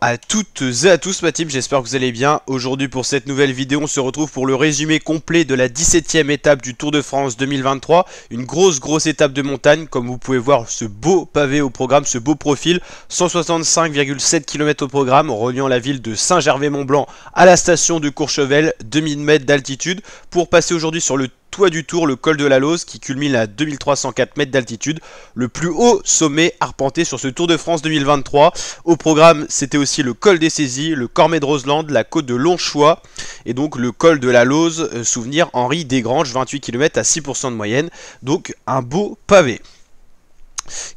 à toutes et à tous ma team, j'espère que vous allez bien. Aujourd'hui pour cette nouvelle vidéo, on se retrouve pour le résumé complet de la 17e étape du Tour de France 2023. Une grosse étape de montagne, comme vous pouvez voir ce beau pavé au programme, ce beau profil. 165,7 km au programme, reliant la ville de Saint-Gervais-Mont-Blanc à la station de Courchevel, 2000 mètres d'altitude. Pour passer aujourd'hui sur le toit du Tour, le col de la Lose qui culmine à 2304 mètres d'altitude, le plus haut sommet arpenté sur ce Tour de France 2023. Au programme, c'était aussi le col des Saisies, le Cormet de Roseland, la côte de Longchois et donc le col de la Lose, souvenir Henri Desgranges, 28 km à 6% de moyenne, donc un beau pavé.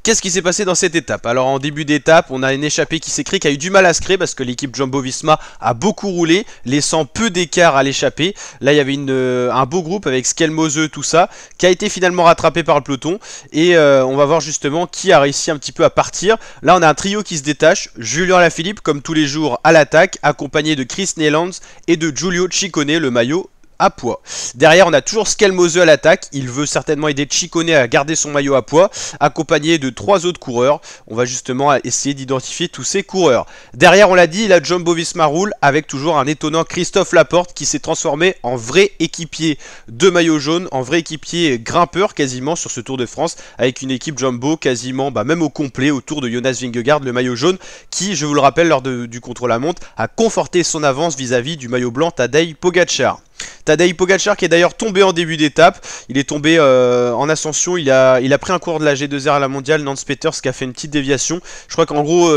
Qu'est-ce qui s'est passé dans cette étape? Alors en début d'étape, on a une échappée qui s'est créée, qui a eu du mal à se créer parce que l'équipe Jumbo-Visma a beaucoup roulé, laissant peu d'écart à l'échappée. Là il y avait un beau groupe avec Skelmose, tout ça, qui a été finalement rattrapé par le peloton. Et on va voir justement qui a réussi un petit peu à partir. Là on a un trio qui se détache, Julien Alaphilippe comme tous les jours à l'attaque, accompagné de Chris Neylands et de Giulio Ciccone, le maillot à poids. Derrière on a toujours Skelmose à l'attaque, il veut certainement aider Ciccone à garder son maillot à poids, accompagné de 3 autres coureurs. On va justement essayer d'identifier tous ces coureurs. Derrière on l'a dit, la Jumbo-Visma roule avec toujours un étonnant Christophe Laporte qui s'est transformé en vrai équipier de maillot jaune, en vrai équipier grimpeur quasiment sur ce Tour de France, avec une équipe Jumbo quasiment même au complet autour de Jonas Vingegaard, le maillot jaune, qui je vous le rappelle lors du contre-la-montre a conforté son avance vis-à-vis du maillot blanc Tadej Pogacar. Tadej Pogacar qui est d'ailleurs tombé en début d'étape, il est tombé en ascension, il a pris un cours de la G2R à la mondiale, Nance Peters qui a fait une petite déviation. Je crois qu'en gros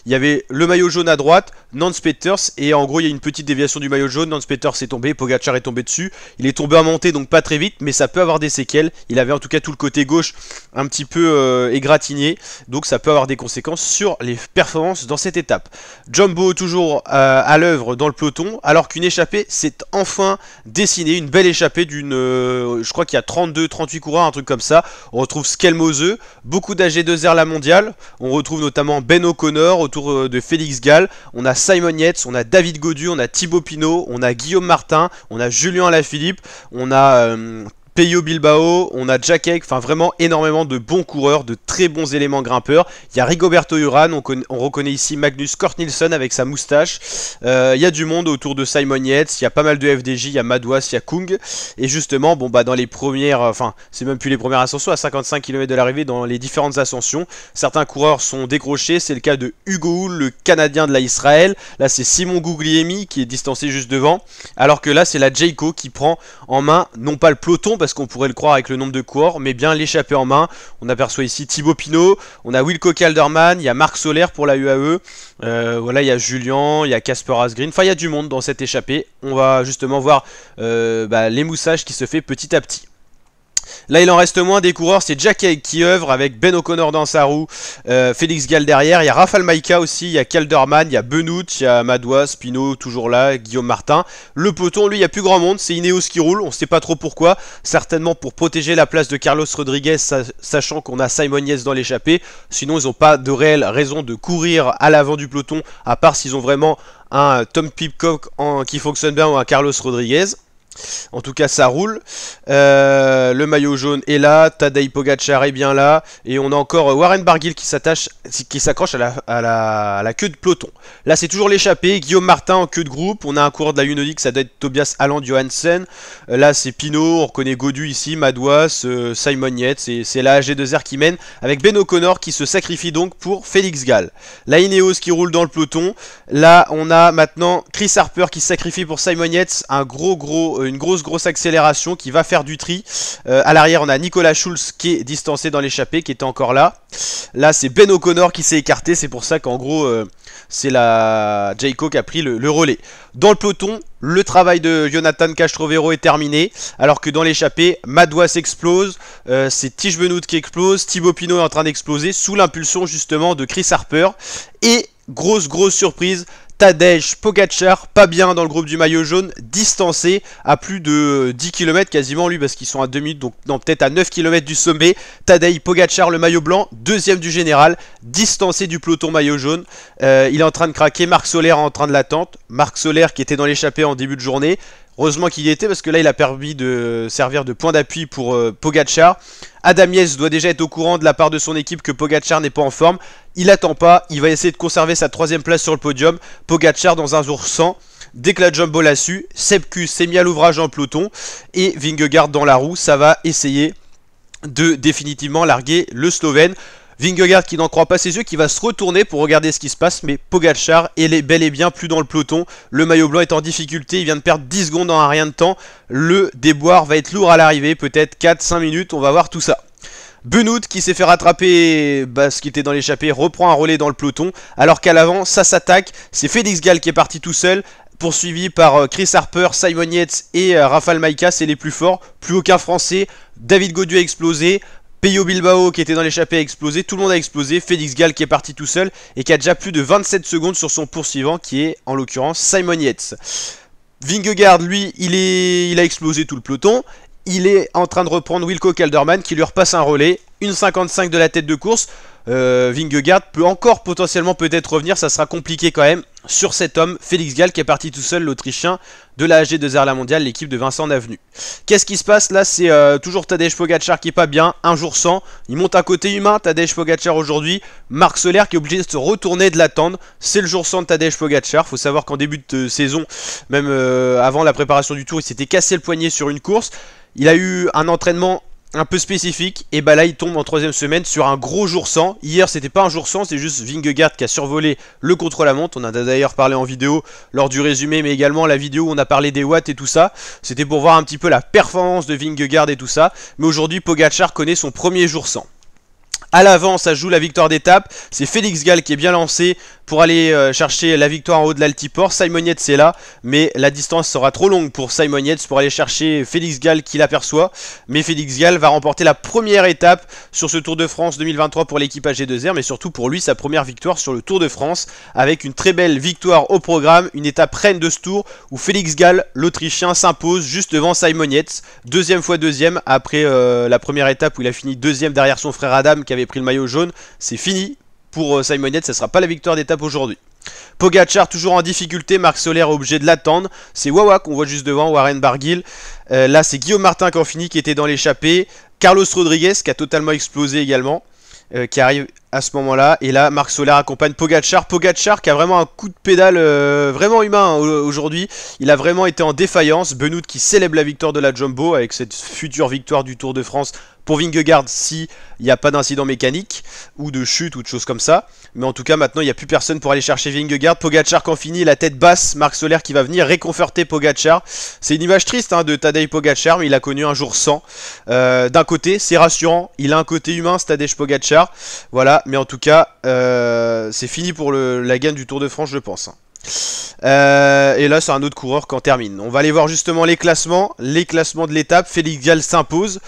il y avait le maillot jaune à droite, Nance Peters, et en gros il y a une petite déviation du maillot jaune, Nance Peters est tombé, Pogacar est tombé dessus, il est tombé en montée donc pas très vite mais ça peut avoir des séquelles, il avait en tout cas tout le côté gauche un petit peu égratigné, donc ça peut avoir des conséquences sur les performances dans cette étape. Jumbo toujours à l'œuvre dans le peloton, alors qu'une échappée s'est enfin dessinée, une belle échappée d'une, je crois qu'il y a 32-38 coureurs, un truc comme ça. On retrouve Skelmose, beaucoup d'AG2R la mondiale, on retrouve notamment Ben O'Connor autour de Félix Gall, on a Simon Yates, on a David Gaudu, on a Thibaut Pinot, on a Guillaume Martin, on a Julien Alaphilippe, on a Pello Bilbao, on a Jack Haig, enfin vraiment énormément de bons coureurs, de très bons éléments grimpeurs. Il y a Rigoberto Urán, on reconnaît ici Magnus Cort Nielsen avec sa moustache. Il y a du monde autour de Simon Yates, il y a pas mal de FDJ, il y a Madouas, il y a Kung. Et justement, bon bah dans les premières, enfin c'est même plus les premières ascensions, à 55 km de l'arrivée, dans les différentes ascensions, certains coureurs sont décrochés. C'est le cas de Hugo Hull, le Canadien de la Israël. Là c'est Simon Guglielmi qui est distancé juste devant. Alors que là c'est la Jayco qui prend en main, non pas le peloton, parce qu'on pourrait le croire avec le nombre de coureurs, mais bien l'échappée en main. On aperçoit ici Thibaut Pinot, on a Wilco Kelderman, il y a Marc Soler pour la UAE, voilà, il y a Julien, il y a Casper Asgreen, enfin il y a du monde dans cette échappée. On va justement voir l'émoussage qui se fait petit à petit. Là il en reste moins des coureurs, c'est Jack Haig qui œuvre avec Ben O'Connor dans sa roue, Félix Gall derrière, il y a Rafał Majka aussi, il y a Kelderman, il y a Benoît, il y a Madouas, Pinot toujours là, Guillaume Martin. Le peloton lui il n'y a plus grand monde, c'est Ineos qui roule, on ne sait pas trop pourquoi, certainement pour protéger la place de Carlos Rodriguez, sachant qu'on a Simon Yates dans l'échappée, sinon ils n'ont pas de réelle raison de courir à l'avant du peloton, à part s'ils ont vraiment un Tom Pidcock qui fonctionne bien ou un Carlos Rodriguez. En tout cas ça roule, le maillot jaune est là, Tadej Pogacar est bien là, et on a encore Warren Barguil qui s'accroche à la queue de peloton. Là c'est toujours l'échappée, Guillaume Martin en queue de groupe, on a un coureur de la Unodix, ça doit être Tobias Alland Johansen, là c'est Pinot, on reconnaît Gaudu ici, Madouas, Simon Yates, c'est la AG2R qui mène, avec Ben O'Connor qui se sacrifie donc pour Félix Gall. La Ineos qui roule dans le peloton, là on a maintenant Chris Harper qui se sacrifie pour Simon Yates, une grosse accélération qui va faire du tri. À l'arrière on a Nicolas Schulz qui est distancé dans l'échappée, qui était encore là. Là c'est Ben O'Connor qui s'est écarté, c'est pour ça qu'en gros c'est la Jayco qui a pris le relais. Dans le peloton, le travail de Jonathan Castrovero est terminé, alors que dans l'échappée, Madouas explose, c'est Tige Benoît qui explose, Thibaut Pinot est en train d'exploser sous l'impulsion justement de Chris Harper. Et grosse surprise, Tadej Pogacar, pas bien dans le groupe du maillot jaune, distancé à plus de 10 km quasiment lui, parce qu'ils sont à 2 minutes, donc peut-être à 9 km du sommet. Tadej Pogacar, le maillot blanc, deuxième du général, distancé du peloton maillot jaune. Il est en train de craquer, Marc Soler est en train de l'attendre. Marc Soler qui était dans l'échappée en début de journée. Heureusement qu'il y était parce que là il a permis de servir de point d'appui pour Pogacar. Adam Yates doit déjà être au courant de la part de son équipe que Pogacar n'est pas en forme. Il attend pas, il va essayer de conserver sa 3ème place sur le podium. Pogacar dans un jour 100. Dès que la Jumbo l'a su, Sepkus s'est mis à l'ouvrage en peloton et Vingegaard dans la roue, ça va essayer de définitivement larguer le Slovène. Vingegaard qui n'en croit pas ses yeux, qui va se retourner pour regarder ce qui se passe, mais Pogacar est bel et bien plus dans le peloton. Le maillot blanc est en difficulté, il vient de perdre 10 secondes en un rien de temps. Le déboire va être lourd à l'arrivée, peut-être 4-5 minutes, on va voir tout ça. Benoît qui s'est fait rattraper ce qui était dans l'échappée, reprend un relais dans le peloton, alors qu'à l'avant, ça s'attaque, c'est Félix Gall qui est parti tout seul, poursuivi par Chris Harper, Simon Yates et Rafał Majka, c'est les plus forts, plus aucun français, David Gaudu a explosé, Pello Bilbao qui était dans l'échappée a explosé, tout le monde a explosé, Félix Gall qui est parti tout seul et qui a déjà plus de 27 secondes sur son poursuivant qui est en l'occurrence Simon Yates. Vingegaard lui il a explosé tout le peloton, il est en train de reprendre Wilco Kelderman qui lui repasse un relais, 1,55 de la tête de course. Vingegaard peut encore potentiellement peut-être revenir, ça sera compliqué quand même sur cet homme, Félix Gall qui est parti tout seul, l'Autrichien de la AG2R La Mondiale, l'équipe de Vincent Navenu. Qu'est-ce qui se passe là? C'est toujours Tadej Pogacar qui est pas bien, un jour sans, il monte un côté humain Tadej Pogacar aujourd'hui, Marc Soler qui est obligé de se retourner et de l'attendre, c'est le jour sans de Tadej Pogacar, faut savoir qu'en début de saison, même avant la préparation du Tour, il s'était cassé le poignet sur une course, il a eu un entraînement un peu spécifique, et bah là il tombe en 3ème semaine sur un gros jour sans. Hier c'était pas un jour sans, c'est juste Vingegaard qui a survolé le contre-la-montre. On en a d'ailleurs parlé en vidéo lors du résumé, mais également la vidéo où on a parlé des watts et tout ça. C'était pour voir un petit peu la performance de Vingegaard et tout ça. Mais aujourd'hui Pogacar connaît son premier jour sans. À l'avant, ça joue la victoire d'étape. C'est Félix Gall qui est bien lancé pour aller chercher la victoire en haut de l'Altiport. Simon Yates est là, mais la distance sera trop longue pour Simon Yates pour aller chercher Félix Gall qui l'aperçoit. Mais Félix Gall va remporter la première étape sur ce Tour de France 2023 pour l'équipe AG2R, mais surtout pour lui, sa première victoire sur le Tour de France, avec une très belle victoire au programme, une étape reine de ce Tour où Félix Gall, l'Autrichien, s'impose juste devant Simon Yates. Deuxième fois deuxième, après la première étape où il a fini deuxième derrière son frère Adam qui avait pris le maillot jaune. C'est fini pour Simon Yates, ça ne sera pas la victoire d'étape aujourd'hui. Pogacar toujours en difficulté, Marc Soler est obligé de l'attendre. C'est Wawa qu'on voit juste devant, Warren Barguil. Là c'est Guillaume Martin qui en finit, qui était dans l'échappée. Carlos Rodriguez qui a totalement explosé également, qui arrive à ce moment-là. Et là Marc Soler accompagne Pogacar. Pogacar qui a vraiment un coup de pédale vraiment humain aujourd'hui. Il a vraiment été en défaillance. Benoît qui célèbre la victoire de la Jumbo avec cette future victoire du Tour de France pour Vingegaard si il n'y a pas d'incident mécanique ou de chute ou de choses comme ça. Mais en tout cas maintenant il n'y a plus personne pour aller chercher Vingegaard. Pogacar qu'en finit, la tête basse, Marc Soler qui va venir réconforter Pogacar. C'est une image triste de Tadej Pogacar, mais il a connu un jour sans. D'un côté c'est rassurant, il a un côté humain ce Tadej Pogacar. Voilà, mais en tout cas c'est fini pour la gagne du Tour de France je pense. Et là c'est un autre coureur qui en termine. On va aller voir justement les classements de l'étape. Félix Gall s'impose,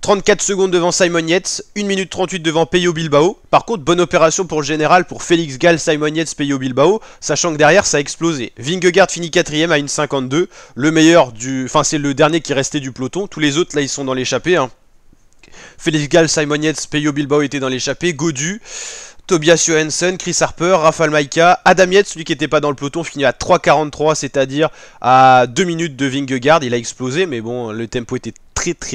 34 secondes devant Simon Yates, 1 minute 38 devant Pello Bilbao. Par contre, bonne opération pour le général, pour Félix Gall, Simon Yates, Pello Bilbao, sachant que derrière ça a explosé. Vingegaard finit 4ème à 1,52, le meilleur enfin c'est le dernier qui restait du peloton, tous les autres là ils sont dans l'échappée. Félix Gall, Simon Yates, Pello Bilbao étaient dans l'échappée, Gaudu, Tobias Johansson, Chris Harper, Rafał Majka, Adam Yates, celui qui n'était pas dans le peloton, finit à 3,43, c'est-à-dire à 2 minutes de Vingegaard. Il a explosé, mais bon, le tempo était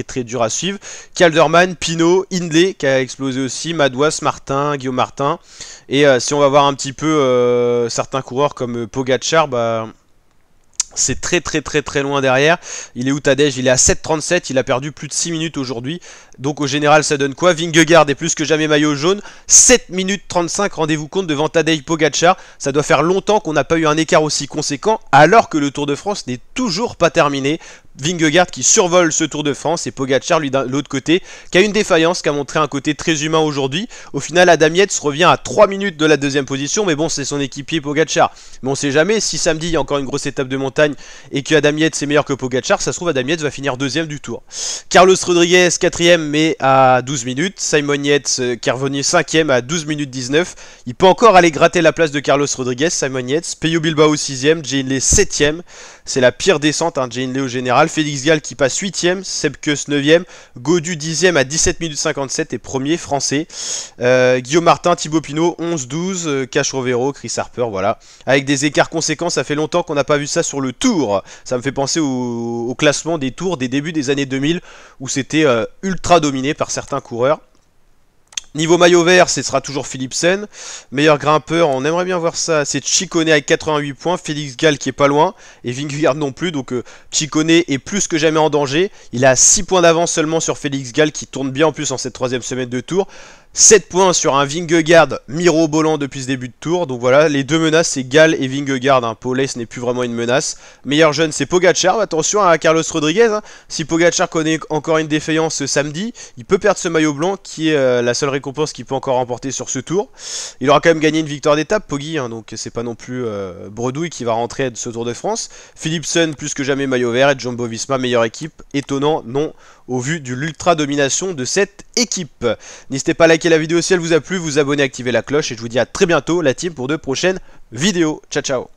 très dur à suivre. Kelderman, Pinot, Hindley qui a explosé aussi, Madouas, Martin, Guillaume Martin. Et si on va voir un petit peu certains coureurs comme Pogacar, c'est très loin derrière. Il est où Tadej? Il est à 7,37, il a perdu plus de 6 minutes aujourd'hui. Donc au général ça donne quoi? Vingegaard est plus que jamais maillot jaune, 7 minutes 35, rendez-vous compte, devant Tadej Pogacar. Ça doit faire longtemps qu'on n'a pas eu un écart aussi conséquent, alors que le Tour de France n'est toujours pas terminé. Vingegaard qui survole ce Tour de France et Pogacar lui de l'autre côté qui a une défaillance, qui a montré un côté très humain aujourd'hui. Au final Adam Yates revient à 3 minutes de la deuxième position, mais bon c'est son équipier Pogacar. Mais on sait jamais, si samedi il y a encore une grosse étape de montagne et que Adam Yates est meilleur que Pogacar, ça se trouve Adam Yates va finir deuxième du Tour. Carlos Rodriguez 4ème mais à 12 minutes, Simon Yates qui est revenu 5ème à 12 minutes 19. Il peut encore aller gratter la place de Carlos Rodriguez, Simon Yates. Pello Bilbao 6ème, Jay Hindley 7ème. c'est la pire descente, hein, Jane Leo général. Félix Gall qui passe 8ème, Sepkus 9ème, Gaudu 10ème à 17 minutes 57 et premier français. Guillaume Martin, Thibaut Pinot 11-12, Cash Rovero, Chris Harper, voilà. Avec des écarts conséquents, ça fait longtemps qu'on n'a pas vu ça sur le Tour. Ça me fait penser au classement des Tours des débuts des années 2000 où c'était ultra dominé par certains coureurs. Niveau maillot vert, ce sera toujours Philipsen. Meilleur grimpeur, on aimerait bien voir ça. C'est Ciccone avec 88 points. Félix Gall qui est pas loin. Et Vingegaard non plus. Donc Ciccone est plus que jamais en danger. Il a 6 points d'avance seulement sur Félix Gall qui tourne bien en plus en cette troisième semaine de Tour. 7 points sur un Vingegaard mirobolant depuis ce début de Tour. Donc voilà, les deux menaces c'est Gall et Vingegaard. Hein. Paulès n'est plus vraiment une menace. Meilleur jeune c'est Pogacar. Attention à Carlos Rodriguez. Hein. Si Pogacar connaît encore une défaillance ce samedi, il peut perdre ce maillot blanc qui est la seule récompense qu'il peut encore remporter sur ce Tour. Il aura quand même gagné une victoire d'étape, Poggi. Hein, donc c'est pas non plus Bredouille qui va rentrer de ce Tour de France. Philipsen plus que jamais maillot vert et Jumbo-Visma meilleure équipe. Étonnant, non, au vu de l'ultra domination de cette équipe. N'hésitez pas à liker la vidéo si elle vous a plu, vous abonner, activer la cloche et je vous dis à très bientôt la team pour de prochaines vidéos. Ciao ciao.